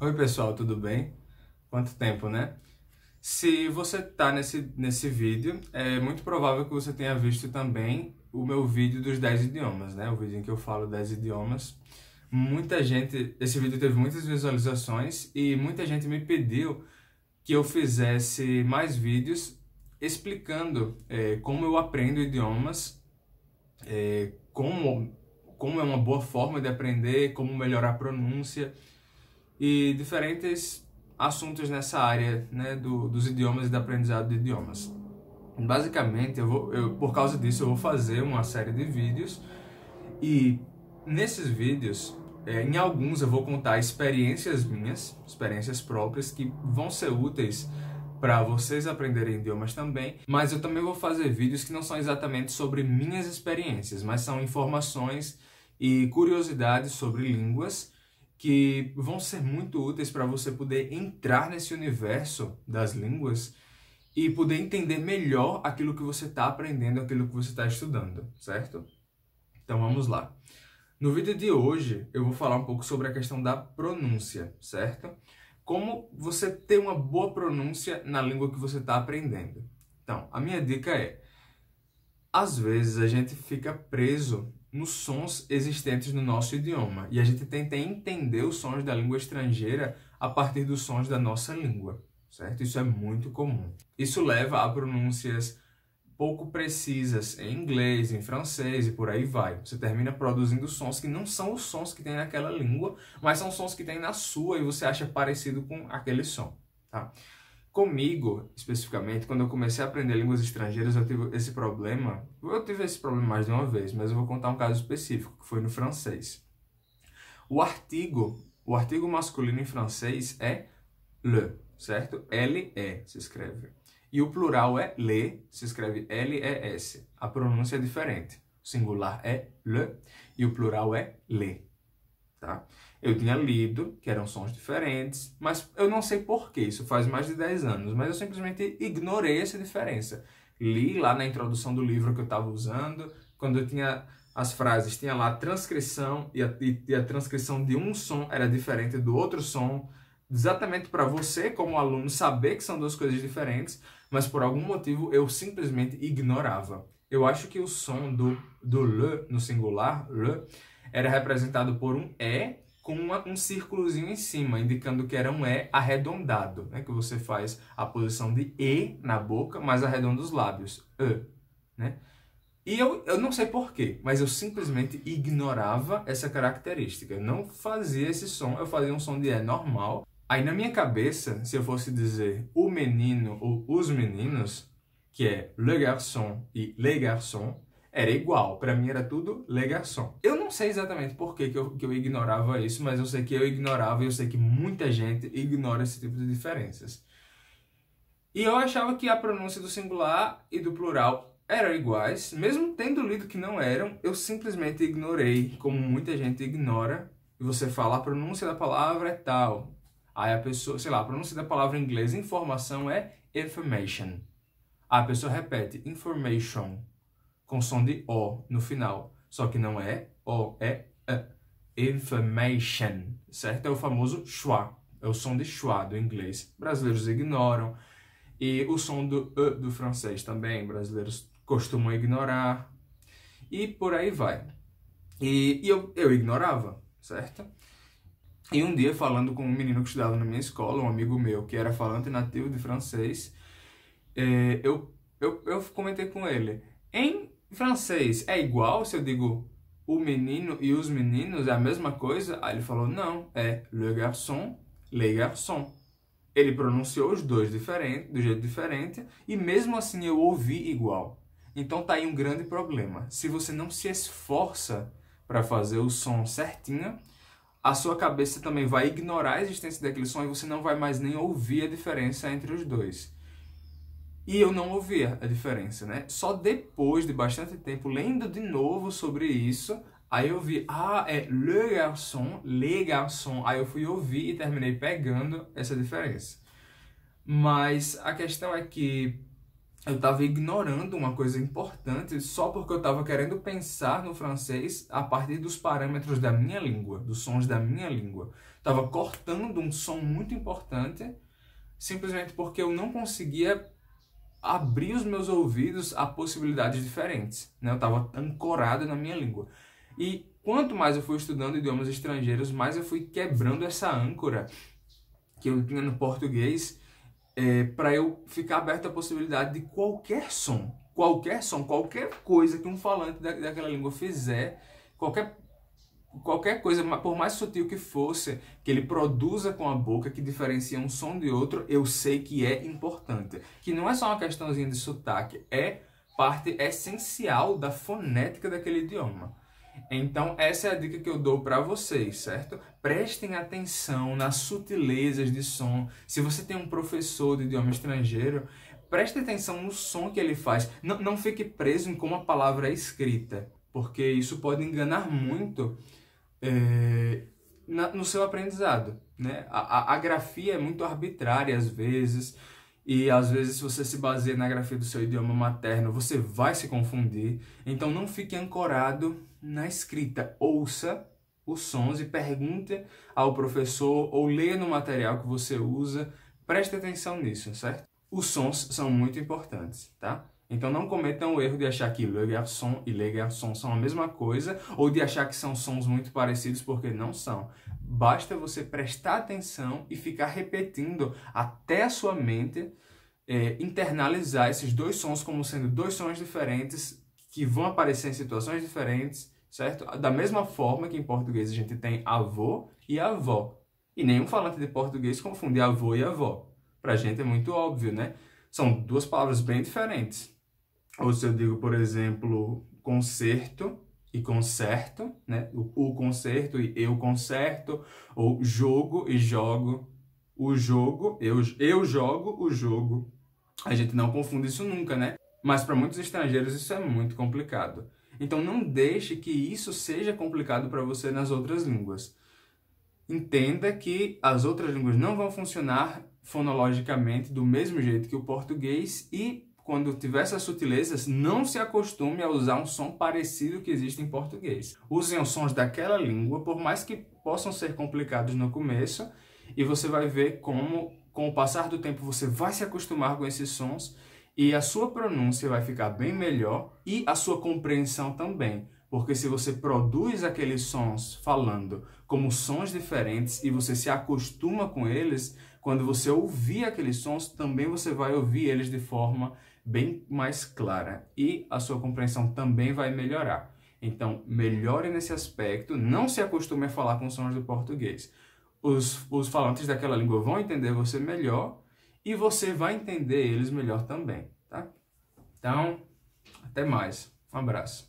Oi pessoal, tudo bem? Quanto tempo, né? Se você está nesse vídeo, é muito provável que você tenha visto também o meu vídeo dos 10 idiomas, né? O vídeo em que eu falo 10 idiomas. Esse vídeo teve muitas visualizações e muita gente me pediu que eu fizesse mais vídeos explicando como eu aprendo idiomas, como é uma boa forma de aprender, como melhorar a pronúncia e diferentes assuntos nessa área, né, dos idiomas e do aprendizado de idiomas. Basicamente, por causa disso, eu vou fazer uma série de vídeos e nesses vídeos, em alguns eu vou contar experiências minhas, experiências próprias que vão ser úteis para vocês aprenderem idiomas também, mas eu também vou fazer vídeos que não são exatamente sobre minhas experiências, mas são informações e curiosidades sobre línguas que vão ser muito úteis para você poder entrar nesse universo das línguas e poder entender melhor aquilo que você está aprendendo, aquilo que você está estudando, certo? Então vamos lá. No vídeo de hoje eu vou falar um pouco sobre a questão da pronúncia, certo? Como você ter uma boa pronúncia na língua que você está aprendendo. Então, a minha dica é, às vezes a gente fica preso nos sons existentes no nosso idioma e a gente tenta entender os sons da língua estrangeira a partir dos sons da nossa língua, certo? Isso é muito comum. Isso leva a pronúncias pouco precisas em inglês, em francês e por aí vai. Você termina produzindo sons que não são os sons que tem naquela língua, mas são sons que tem na sua e você acha parecido com aquele som, tá? Comigo, especificamente, quando eu comecei a aprender línguas estrangeiras, eu tive esse problema. Eu tive esse problema mais de uma vez, mas eu vou contar um caso específico, que foi no francês. O artigo masculino em francês é le, certo? L-E se escreve. E o plural é le, se escreve L-E-S. A pronúncia é diferente. O singular é le e o plural é le, tá? Eu tinha lido que eram sons diferentes, mas eu não sei porquê, isso faz mais de 10 anos, mas eu simplesmente ignorei essa diferença. Li lá na introdução do livro que eu estava usando, quando eu tinha as frases, tinha lá a transcrição, e a transcrição de um som era diferente do outro som, exatamente para você, como aluno, saber que são duas coisas diferentes, mas por algum motivo eu simplesmente ignorava. Eu acho que o som do le, no singular, le, era representado por um E, com um círculozinho em cima, indicando que era um E arredondado, né? Que você faz a posição de E na boca, mas arredonda os lábios, E, né? E eu não sei porquê, mas eu simplesmente ignorava essa característica. Eu não fazia esse som, eu fazia um som de E normal. Aí na minha cabeça, se eu fosse dizer o menino ou os meninos, que é le garçon e les garçons, era igual, para mim era tudo le garçon. Eu não sei exatamente por que eu ignorava isso, mas eu sei que eu ignorava e eu sei que muita gente ignora esse tipo de diferenças. E eu achava que a pronúncia do singular e do plural eram iguais, mesmo tendo lido que não eram, eu simplesmente ignorei, como muita gente ignora, e você fala a pronúncia da palavra é tal. Aí a pessoa, sei lá, a pronúncia da palavra em inglês informação é information. Aí a pessoa repete information, com som de O no final. Só que não é O, é information, certo? É o famoso schwa, é o som de schwa do inglês. Brasileiros ignoram. E o som do E do francês também, brasileiros costumam ignorar. E por aí vai. E eu ignorava, certo? E um dia, falando com um menino que estudava na minha escola, um amigo meu que era falante nativo de francês, eu comentei com ele, em francês é igual se eu digo o menino e os meninos, é a mesma coisa? Aí ele falou, não, é le garçon, les garçons. Ele pronunciou os dois do jeito diferente, e mesmo assim eu ouvi igual. Então tá aí um grande problema. Se você não se esforça para fazer o som certinho, a sua cabeça também vai ignorar a existência daquele som e você não vai mais nem ouvir a diferença entre os dois. E eu não ouvia a diferença, né? Só depois de bastante tempo, lendo de novo sobre isso, aí eu vi, é le garçon, les garçons. Aí eu fui ouvir e terminei pegando essa diferença. Mas a questão é que eu estava ignorando uma coisa importante só porque eu estava querendo pensar no francês a partir dos parâmetros da minha língua, dos sons da minha língua. estava cortando um som muito importante, simplesmente porque eu não conseguia abrir os meus ouvidos a possibilidades diferentes, né? Eu estava ancorado na minha língua. E quanto mais eu fui estudando idiomas estrangeiros, mais eu fui quebrando essa âncora que eu tinha no português, para eu ficar aberto à possibilidade de qualquer som, qualquer coisa que um falante daquela língua fizer, qualquer coisa, por mais sutil que fosse, que ele produza com a boca, que diferencia um som de outro, eu sei que é importante. Que não é só uma questãozinha de sotaque, é parte essencial da fonética daquele idioma. Então, essa é a dica que eu dou para vocês, certo? Prestem atenção nas sutilezas de som. Se você tem um professor de idioma estrangeiro, preste atenção no som que ele faz. Não fique preso em como a palavra é escrita, porque isso pode enganar muito no seu aprendizado, né? A grafia é muito arbitrária às vezes, e às vezes se você se baseia na grafia do seu idioma materno, você vai se confundir. Então não fique ancorado na escrita. Ouça os sons e pergunte ao professor ou leia no material que você usa. Preste atenção nisso, certo? Os sons são muito importantes, tá? Então não cometam o erro de achar que le garçon e le garçon são a mesma coisa, ou de achar que são sons muito parecidos, porque não são. Basta você prestar atenção e ficar repetindo até a sua mente internalizar esses dois sons como sendo dois sons diferentes que vão aparecer em situações diferentes, certo? Da mesma forma que em português a gente tem avô e avó. E nenhum falante de português confunde avô e avó. Pra gente é muito óbvio, né? São duas palavras bem diferentes. Ou se eu digo, por exemplo, concerto e concerto, né? O concerto e eu concerto, ou jogo e jogo, o jogo, eu jogo o jogo. A gente não confunde isso nunca, né? Mas para muitos estrangeiros isso é muito complicado. Então não deixe que isso seja complicado para você nas outras línguas. Entenda que as outras línguas não vão funcionar fonologicamente do mesmo jeito que o português e quando tiver essas sutilezas, não se acostume a usar um som parecido que existe em português. Usem os sons daquela língua, por mais que possam ser complicados no começo, e você vai ver como, com o passar do tempo, você vai se acostumar com esses sons e a sua pronúncia vai ficar bem melhor e a sua compreensão também. Porque se você produz aqueles sons falando como sons diferentes e você se acostuma com eles, quando você ouvir aqueles sons, também você vai ouvir eles de forma bem mais clara e a sua compreensão também vai melhorar. Então, melhore nesse aspecto, não se acostume a falar com sons do português. Os falantes daquela língua vão entender você melhor e você vai entender eles melhor também, tá? Então, até mais. Um abraço.